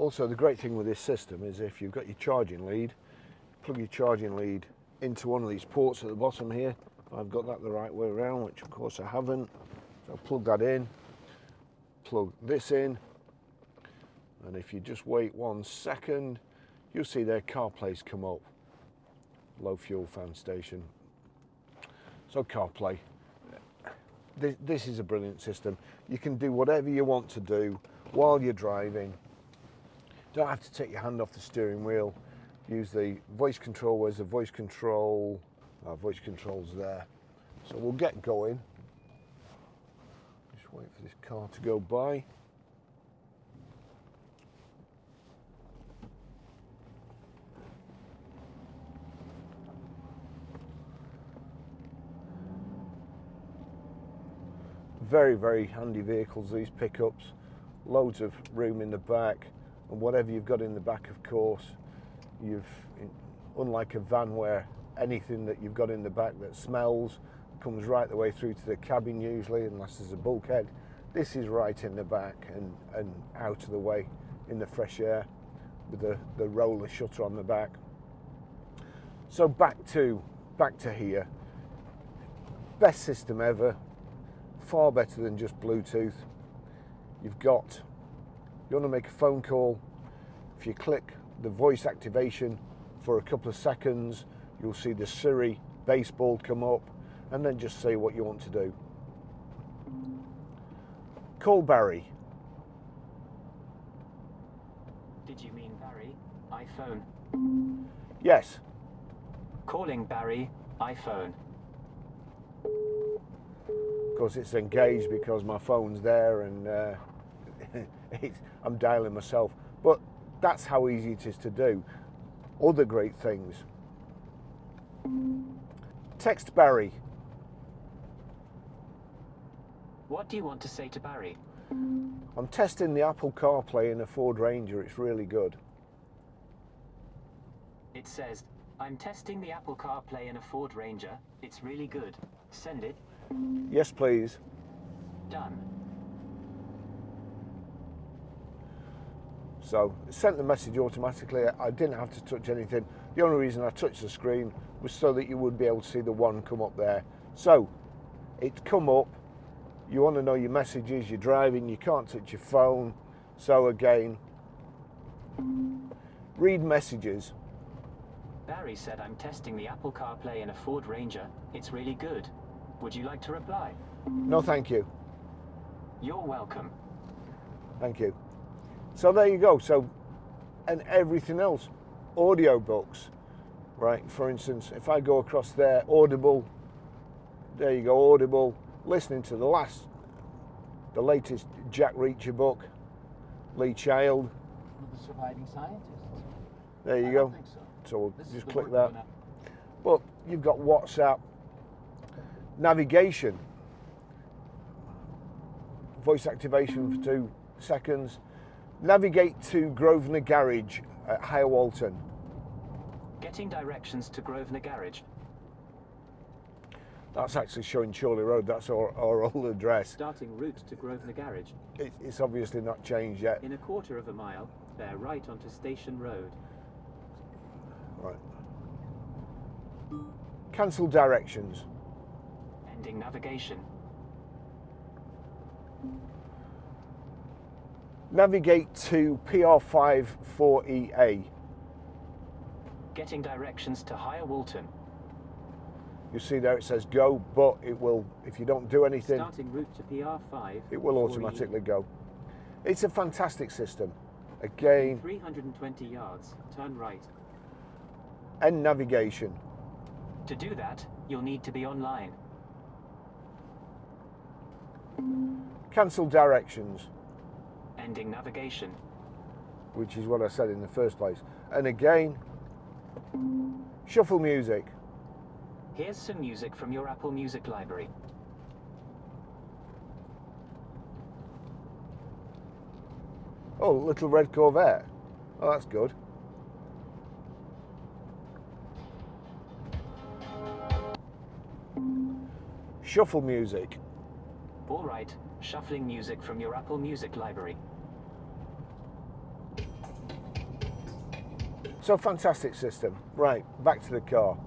Also, the great thing with this system is if you've got your charging lead, plug your charging lead into one of these ports at the bottom here. I've got that the right way around, which of course I haven't. So plug that in, plug this in, and if you just wait 1 second, you'll see their CarPlays come up. Low fuel fan station. So CarPlay. This is a brilliant system. You can do whatever you want to do while you're driving. Don't have to take your hand off the steering wheel. Use the voice control. Where's the voice control? Our voice control's there. So we'll get going. Just wait for this car to go by. Very, very handy vehicles, these pickups. Loads of room in the back, and whatever you've got in the back, of course, unlike a van where anything that you've got in the back that smells comes right the way through to the cabin usually, unless there's a bulkhead. This is right in the back and out of the way in the fresh air with the roller shutter on the back. So back to here. Best system ever. Far better than just Bluetooth. You want to make a phone call. If you click the voice activation for a couple of seconds, you'll see the Siri baseboard come up, and then just say what you want to do. Call Barry. Did you mean Barry? iPhone. Yes. Calling Barry, iPhone. Of course, it's engaged because my phone's there and I'm dialing myself. But that's how easy it is to do. Other great things. Text Barry. What do you want to say to Barry? I'm testing the Apple CarPlay in a Ford Ranger. It's really good. It says, I'm testing the Apple CarPlay in a Ford Ranger. It's really good. Send it. Yes, please. Done. So it sent the message automatically. I didn't have to touch anything. The only reason I touched the screen was so that you would be able to see the one come up there. So it's come up. You want to know your messages. You're driving. You can't touch your phone. So again, read messages. Barry said I'm testing the Apple CarPlay in a Ford Ranger. It's really good. Would you like to reply? No, thank you. You're welcome. Thank you. So there you go. So, and everything else, audio books, right? For instance, if I go across there, Audible, there you go, Audible, listening to the latest Jack Reacher book, Lee Child. The surviving scientist. There you I go. don't think so. So we'll This is just the click work that. we're gonna- But you've got WhatsApp, navigation, voice activation for 2 seconds. Navigate to Grosvenor Garage at Higher Walton. Getting directions to Grosvenor Garage. That's actually showing Chorley Road. That's our old address. Starting route to Grosvenor Garage. It's obviously not changed yet. In a quarter of a mile, bear right onto Station Road. Right. Cancel directions. Ending navigation. Navigate to PR5 4EA. Getting directions to Higher Walton. You see there it says go, but it will, if you don't do anything, Starting route to PR5. it will automatically go. It's a fantastic system. Again, 320 yards, turn right. end navigation. To do that, you'll need to be online. Cancel directions, Ending navigation. which is what I said in the first place. And again, shuffle music. Here's some music from your Apple Music library. Oh, little red Corvette. Oh, that's good. Shuffle music. All right, shuffling music from your Apple Music library. So fantastic system. Right, back to the car.